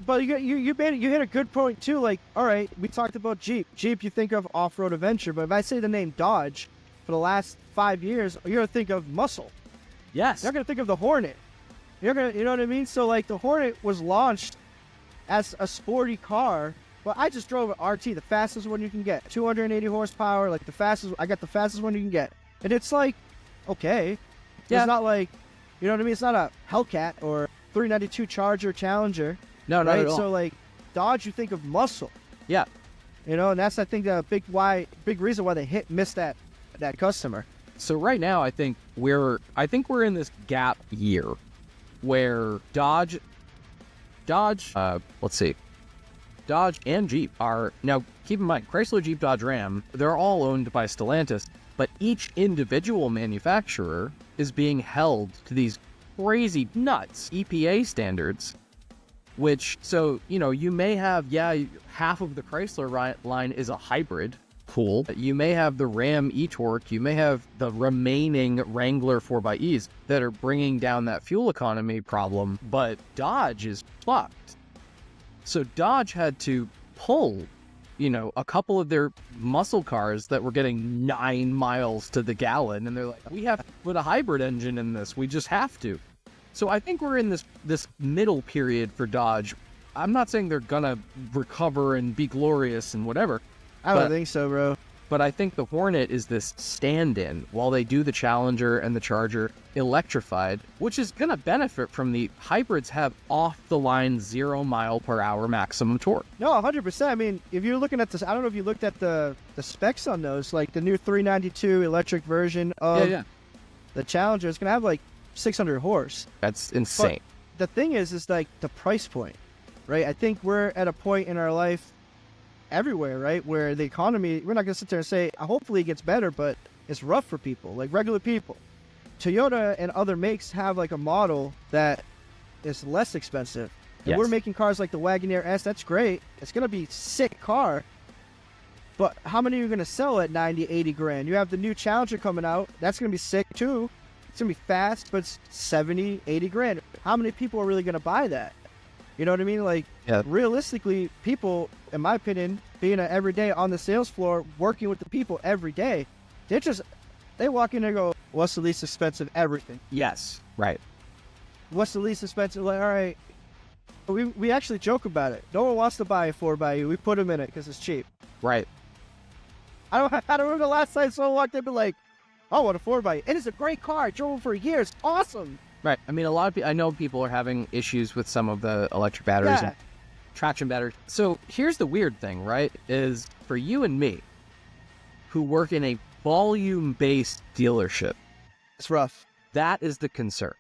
But you hit a good point too. Like, all right, we talked about Jeep. Jeep, you think of off-road adventure, but if I say the name Dodge for the last 5 years, you're gonna think of muscle. Yes. You're gonna think of the Hornet. You know what I mean? So like the Hornet was launched as a sporty car, but I just drove an RT, the fastest one you can get, 280 horsepower, like I got the fastest one you can get, and it's like, okay, Yeah. It's not like, you know what I mean? It's not a Hellcat or 392 Charger Challenger. No, not right? at all. So like Dodge, you think of muscle, Yeah. you know, and that's I think the big reason why they missed that customer. So right now, I think we're in this gap year where Dodge, let's see, Dodge and Jeep are now. Keep in mind, Chrysler, Jeep, Dodge, Ram, they're all owned by Stellantis, but each individual manufacturer is being held to these crazy nuts EPA standards. Which, so, you know, you may have, half of the Chrysler line is a hybrid. Cool. You may have the Ram e-Torque, you may have the remaining Wrangler 4xEs that are bringing down that fuel economy problem, but Dodge is fucked. So Dodge had to pull, you know, a couple of their muscle cars that were getting 9 miles to the gallon, and they're like, we have to put a hybrid engine in this, we just have to. So I think we're in this middle period for Dodge. I'm not saying they're gonna recover and be glorious and whatever. I don't think so, bro. But I think the Hornet is this stand-in while they do the Challenger and the Charger electrified, which is gonna benefit from the hybrids have off-the-line 0 mile per hour maximum torque. No, 100%. I mean, if you're looking at this, I don't know if you looked at the specs on those, like the new 392 electric version of the Challenger. It's gonna have like 600 horse. That's insane. But the thing is like the price point, right? I think we're at a point in our life everywhere, right, where the economy, we're not going to sit there and say, hopefully it gets better, but it's rough for people, like regular people. Toyota and other makes have like a model that is less expensive. And we're making cars like the Wagoneer S. That's great. It's going to be a sick car. But how many are you going to sell at 90, 80 grand? You have the new Challenger coming out. That's going to be sick too. It's going to be fast, but it's 70, 80 grand. How many people are really going to buy that? You know what I mean? Like, realistically, people, in my opinion, being every day on the sales floor, working with the people every day, they walk in and go, what's the least expensive everything? Yes, right. What's the least expensive? Like, all right, we actually joke about it. No one wants to buy a 4xE. We put them in it because it's cheap. Right. I don't remember the last time someone walked in and be like, I want a 4xE. It is a great car. I drove it for years. Awesome. Right. I mean, I know people are having issues with some of the electric batteries and traction batteries. So here's the weird thing, right? Is for you and me, who work in a volume-based dealership, it's rough. That is the concern.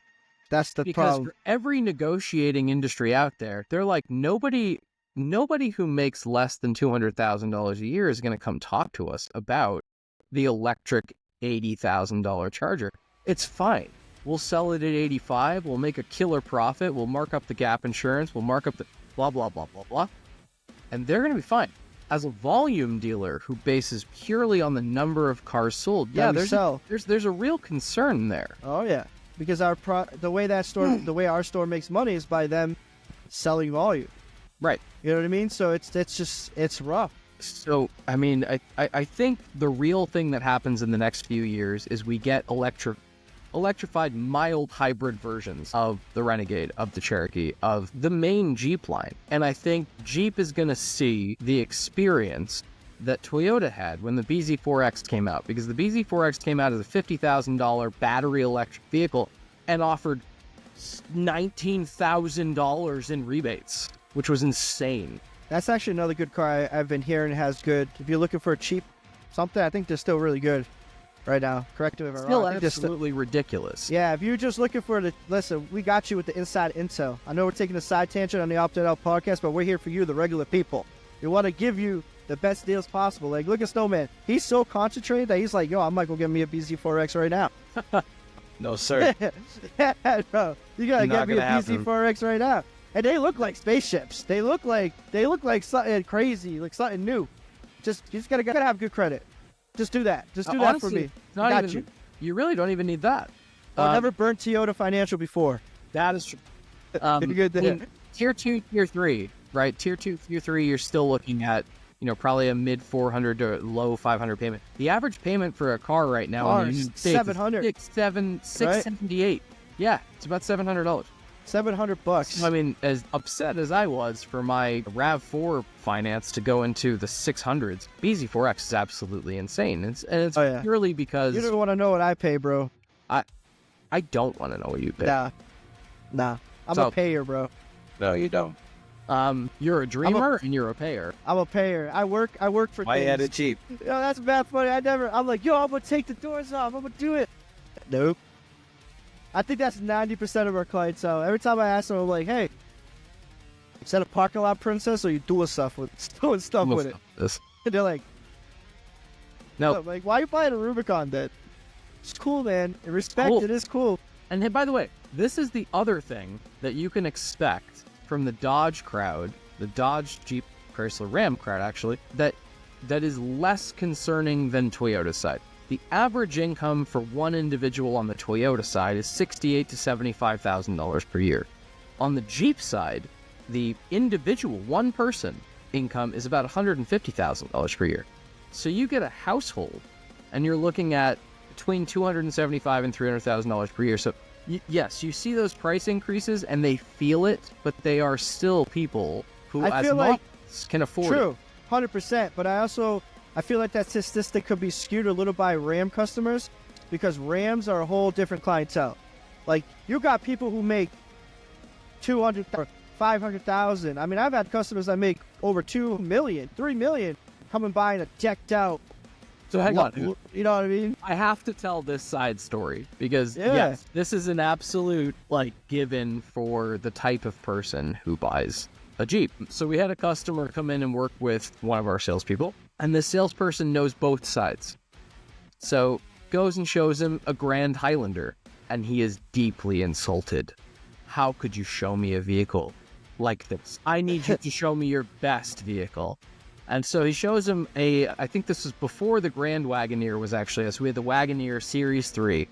That's the because problem. For every negotiating industry out there, they're like, nobody who makes less than $200,000 a year is going to come talk to us about the electric $80,000 Charger. It's fine. We'll sell it at 85. We'll make a killer profit. We'll mark up the gap insurance. We'll mark up the blah, blah, blah, blah, blah. And they're going to be fine. As a volume dealer who bases purely on the number of cars sold, there's a real concern there. Oh yeah, because the way our store makes money is by them selling volume. Right. You know what I mean? So it's rough. So, I mean, I think the real thing that happens in the next few years is we get electrified mild hybrid versions of the Renegade, of the Cherokee, of the main Jeep line. And I think Jeep is going to see the experience that Toyota had when the BZ4X came out, because the BZ4X came out as a $50,000 battery electric vehicle and offered $19,000 in rebates, which was insane. That's actually another good car I've been hearing has good. If you're looking for a cheap something, I think they're still really good right now. Correct me if I'm Still wrong. absolutely ridiculous. Yeah, if you're just looking for the... Listen, we got you with the inside intel. I know we're taking a side tangent on the Opted Out podcast, but we're here for you, the regular people. We want to give you the best deals possible. Like, look at Snowman. He's so concentrated that he's like, yo, I might go get me a BZ4X right now. No, sir. Yeah, bro. You got to get me a happen. BZ4X right now. And they look like spaceships. They look like something crazy, like something new. You just gotta have good credit. Just do that. Just do that Honestly, for me. it's not Got even, you. You really don't even need that. I've never burnt Toyota Financial before. That is true. Good there. Tier 2, Tier 3, right? Tier 2, Tier 3, you're still looking at, probably a mid 400 to low 500 payment. The average payment for a car right now in the United States $700. is $678. Yeah, it's about $700. $700. I mean, as upset as I was for my RAV4 finance to go into the 600s, BZ4X is absolutely insane. It's purely because... You don't want to know what I pay, bro. I don't want to know what you pay. Nah. I'm a payer, bro. No, you don't. You're a dreamer and you're a payer. I'm a payer. I work for Why things. you had it cheap? Yo, that's bad funny. I'm like, yo, I'm going to take the doors off. I'm going to do it. Nope. I think that's 90% of our clientele. Every time I ask them, I'm like, hey, is that a parking lot princess or you doing stuff with it? And they're like, no. I'm like, why are you buying a Rubicon then? It's cool, man. In respect, cool. It is cool. And hey, by the way, this is the other thing that you can expect from the Dodge crowd, the Dodge, Jeep, Chrysler, Ram crowd, actually, that is less concerning than Toyota's side. The average income for one individual on the Toyota side is $68,000 to $75,000 per year. On the Jeep side, the individual one-person income is about $150,000 per year. So you get a household, and you're looking at between $275,000 and $300,000 per year. So yes, you see those price increases, and they feel it, but they are still people who, as moms, can afford it. True, 100%. But I feel like that statistic could be skewed a little by Ram customers because Rams are a whole different clientele. Like, you got people who make $200,000 or $500,000. I mean, I've had customers that make over $2 million, $3 million, come and buying a decked out. So hang on. You know what I mean? I have to tell this side story because, yes, this is an absolute, given for the type of person who buys a Jeep. So we had a customer come in and work with one of our salespeople, and the salesperson knows both sides. So goes and shows him a Grand Highlander, and he is deeply insulted. How could you show me a vehicle like this? I need you to show me your best vehicle. And so he shows him I think this was before the Grand Wagoneer was actually, so we had the Wagoneer Series 3.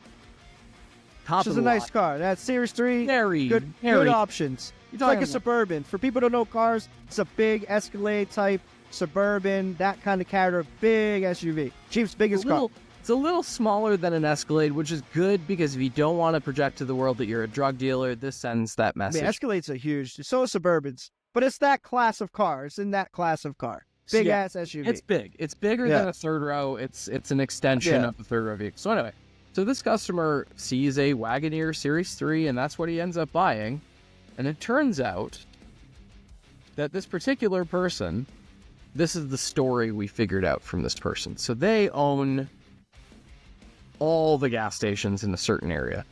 Which is a nice car. That Series 3, good options. It's like a Suburban. For people who don't know cars, it's a big Escalade type Suburban, that kind of character, big SUV. Jeep's biggest car. It's a little smaller than an Escalade, which is good because if you don't want to project to the world that you're a drug dealer, this sends that message. I mean, Escalades are huge. So are Suburbans. But it's that class of car. It's in that class of car. Big ass SUV. It's big. It's bigger than a third row. It's an extension of the third row vehicle. So anyway, so this customer sees a Wagoneer Series 3, and that's what he ends up buying. And it turns out that this particular person, this is the story we figured out from this person. So they own all the gas stations in a certain area.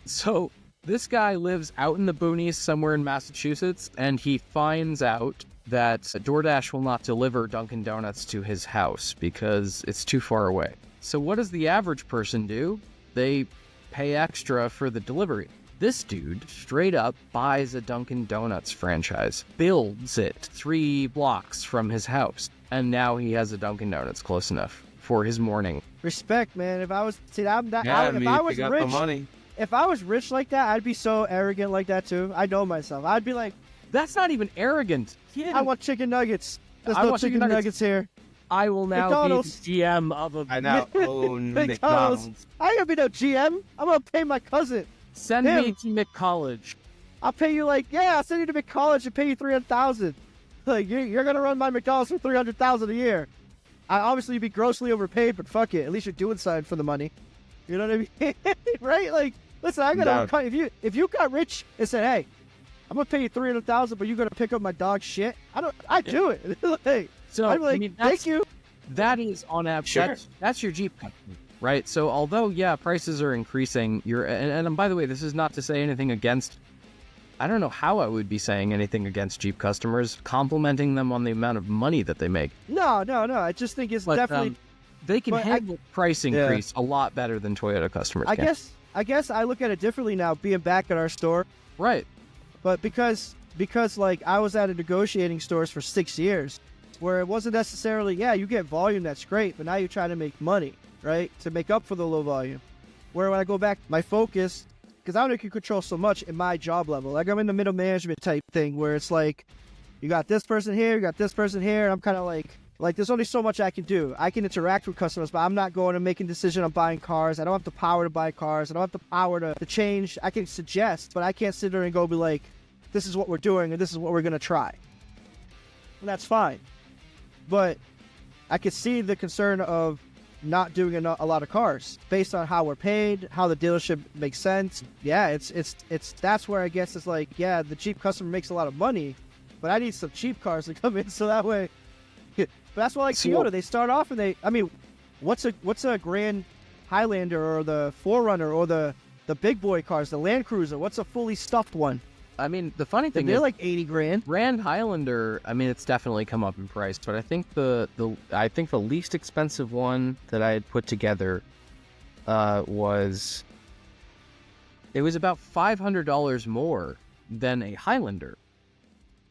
So this guy lives out in the boonies somewhere in Massachusetts, and he finds out that DoorDash will not deliver Dunkin' Donuts to his house because it's too far away. So what does the average person do? They pay extra for the delivery. This dude straight up buys a Dunkin' Donuts franchise, builds it 3 blocks from his house, and now he has a Dunkin' Donuts close enough for his morning. Respect, man. If I was rich, if I was rich like that, I'd be so arrogant like that too. I know myself. I'd be like, That's not even arrogant. I want chicken nuggets. There's I no want chicken chicken nuggets here. I will now McDonald's. be the GM of a. I now own McDonald's. McDonald's. I ain't gonna be no GM. I'm gonna pay my cousin. Send me to McCollege. I'll pay you I'll send you to college and pay you $300,000. Like you're gonna run my McDonald's for $300,000 a year. Obviously you'd be grossly overpaid, but fuck it. At least you're doing something for the money. You know what I mean? Right? Like, listen, I gotta cut. If you got rich and said, hey, I'm gonna pay you $300,000, but you're gonna pick up my dog's shit. I do it. Like, So I'm like, I mean, thank you. That is on average. Sure. That's your Jeep company, right? So although prices are increasing, and by the way, this is not to say anything against. I don't know how I would be saying anything against Jeep customers, complimenting them on the amount of money that they make. No. I just think it's definitely. They can handle price increase a lot better than Toyota customers can. I guess I look at it differently now, being back at our store. Right. But because like I was at a negotiating stores for 6 years, where it wasn't necessarily, you get volume, that's great, but now you're trying to make money, right? To make up for the low volume. Where when I go back, my focus, because I don't can control so much in my job level. Like I'm in the middle management type thing where it's like, you got this person here, you got this person here, and I'm kind of like there's only so much I can do. I can interact with customers, but I'm not going and making decision on buying cars. I don't have the power to buy cars. I don't have the power to change. I can suggest, but I can't sit there and go be like, this is what we're doing and this is what we're going to try. And that's fine. But I could see the concern of not doing a lot of cars based on how we're paid, how the dealership makes sense. Yeah, it's that's where I guess it's like, the cheap customer makes a lot of money, but I need some cheap cars to come in so that way. But that's why Toyota, they start off and what's a Grand Highlander or the 4Runner or the big boy cars, the Land Cruiser? What's a fully stuffed one? I mean, the funny thing they're is, like $80,000. Grand Highlander, I mean, it's definitely come up in price, but I think the least expensive one that I had put together was about $500 more than a Highlander.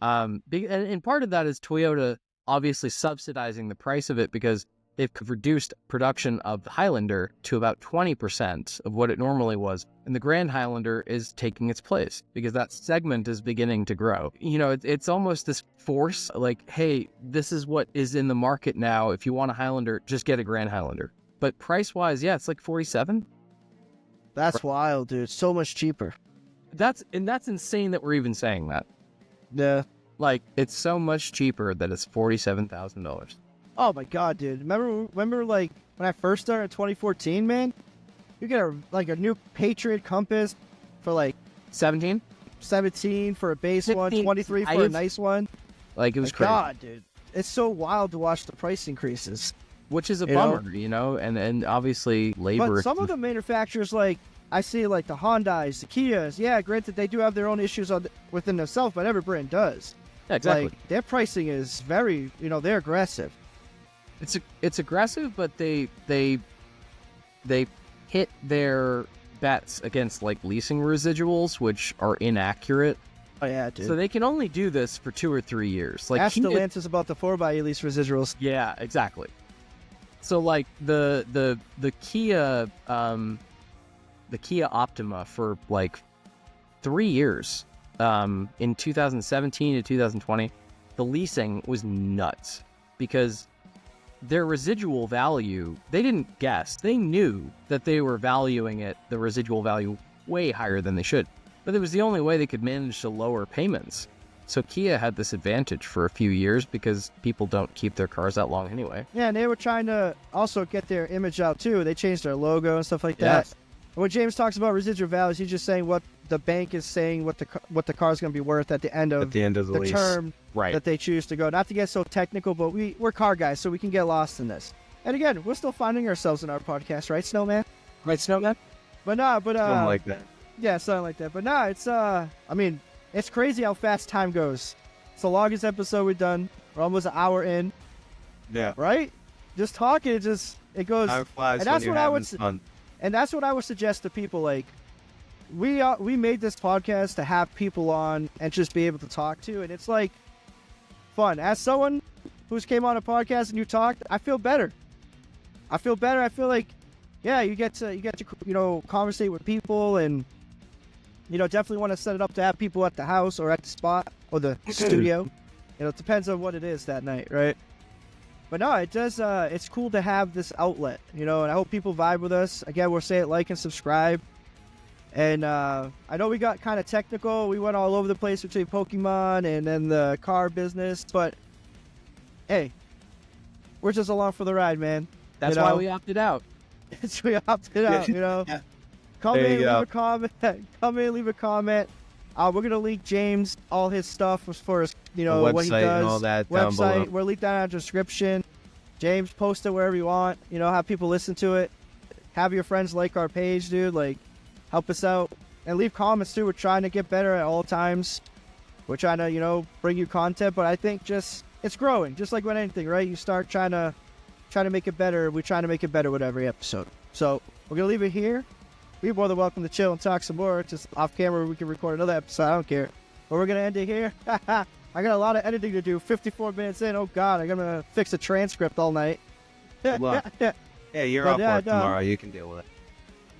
And part of that is Toyota obviously subsidizing the price of it because they've reduced production of the Highlander to about 20% of what it normally was. And the Grand Highlander is taking its place because that segment is beginning to grow. You know, it's almost this force like, hey, this is what is in the market now. If you want a Highlander, just get a Grand Highlander. But price-wise, it's like $47. That's wild, dude. So much cheaper. That's insane that we're even saying that. Yeah. Like, it's so much cheaper that it's $47,000. Oh my god, dude! Remember, like when I first started in 2014, man. You get a new Patriot Compass for like 17 for a base 15, one, 23 for a nice one. Like it was crazy. God, dude, it's so wild to watch the price increases. Which is a bummer, you know, and obviously labor. But some of the manufacturers, like I see, like the Hondas, the Kias. Yeah, granted they do have their own issues within themselves, but every brand does. Yeah, exactly. Like their pricing is very, they're aggressive. It's aggressive, but they hit their bets against like leasing residuals, which are inaccurate. Oh yeah, dude. So they can only do this for 2 or 3 years. Like ask Stellantis about the 4xe lease residuals. Yeah, exactly. So like the Kia Optima for like 3 years, in 2017 to 2020, the leasing was nuts because their residual value, they didn't guess. They knew that they were valuing the residual value way higher than they should. But it was the only way they could manage to lower payments. So Kia had this advantage for a few years because people don't keep their cars that long anyway. Yeah, and they were trying to also get their image out too. They changed their logo and stuff like that. Yes. When James talks about residual values, he's just saying what the bank is saying, what the car is going to be worth at the end of the lease. Term right. that they choose to go. Not to get so technical, but we're car guys, so we can get lost in this. And again, we're still finding ourselves in our podcast, right, Snowman? Right, Snowman? Something like that. Yeah, something like that. But it's it's crazy how fast time goes. It's the longest episode we've done. We're almost an hour in. Yeah. Right? Just talking, it goes. Time flies and that's when what you're having fun. And that's what I would suggest to people. Like, we made this podcast to have people on and just be able to talk to, and it's like fun. As someone who's came on a podcast and you talked, I feel better. I feel like, yeah, you get to conversate with people, and definitely want to set it up to have people at the house or at the spot or the studio. It depends on what it is that night, right? But no, it does. It's cool to have this outlet, and I hope people vibe with us. Again, we'll say it, like and subscribe. And I know we got kind of technical. We went all over the place between Pokemon and then the car business, but hey, we're just along for the ride, man. That's why we opted out. We opted out, Yeah. Come There in, you leave go. a comment. Come in, leave a comment. We're gonna link James all his stuff as far as The what he website does. and all that down below. We'll link that in the description. James, post it wherever you want. Have people listen to it. Have your friends like our page, dude. Like, help us out and leave comments too. We're trying to get better at all times. We're trying to bring you content, but I think it's growing, just like with anything, right? You start trying to make it better. We're trying to make it better with every episode. So we're gonna leave it here. You're more than welcome to chill and talk some more. Just off camera, we can record another episode. I don't care. But we're going to end it here. I got a lot of editing to do. 54 minutes in. Oh, God. I'm going to fix a transcript all night. Good luck. Yeah, you're off work tomorrow. You can deal with it.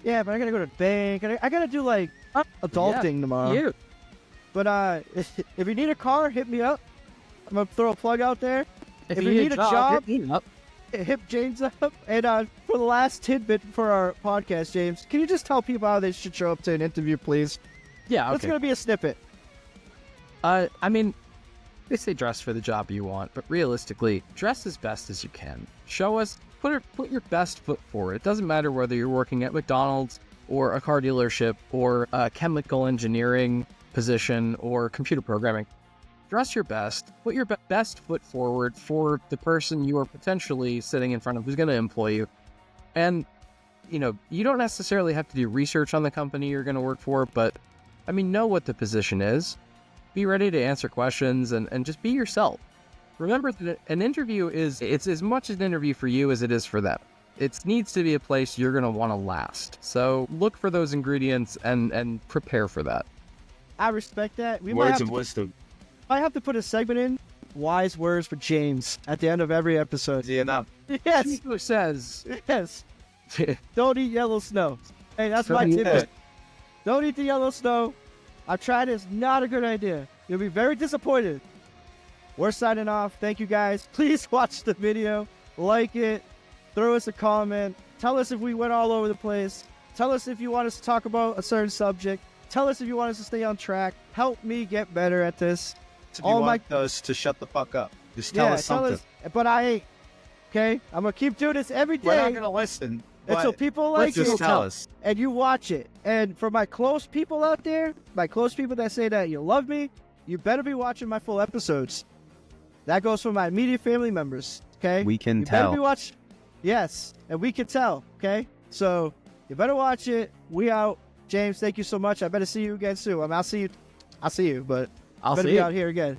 Yeah, but I got to go to the bank. I got to do, adulting tomorrow. You. But if you need a car, hit me up. I'm going to throw a plug out there. If you need a job, hit me up. Hit James up. And for the last tidbit for our podcast, James, can you just tell people how they should show up to an interview, please? Yeah, okay. That's going to be a snippet. I mean, they say dress for the job you want, but realistically, dress as best as you can. Show us, put your best foot forward. It doesn't matter whether you're working at McDonald's or a car dealership or a chemical engineering position or computer programming. Dress your best. Put your best foot forward for the person you are potentially sitting in front of who's going to employ you. And, you don't necessarily have to do research on the company you're going to work for, but, know what the position is. Be ready to answer questions and just be yourself. Remember that an interview it's as much an interview for you as it is for them. It needs to be a place you're going to want to last. So look for those ingredients and prepare for that. I respect that. Words of wisdom. I have to put a segment in, wise words for James, at the end of every episode. Easy enough. Yes. Who says? Yes. Don't eat yellow snow. Hey, that's my tip. Don't eat the yellow snow. I've tried it. It's not a good idea. You'll be very disappointed. We're signing off. Thank you, guys. Please watch the video. Like it. Throw us a comment. Tell us if we went all over the place. Tell us if you want us to talk about a certain subject. Tell us if you want us to stay on track. Help me get better at this. If you want us to shut the fuck up, just tell us something. But I ain't. Okay? I'm going to keep doing this every day. We're not going to listen. Until people like just it. Tell us. And you watch it. And for my close people out there, my close people that say that you love me, you better be watching my full episodes. That goes for my immediate family members. Okay? We can you tell. Better be yes. And we can tell. Okay? So you better watch it. We out. James, thank you so much. I better see you again soon. I'll see you, but I'll better see be you out here again.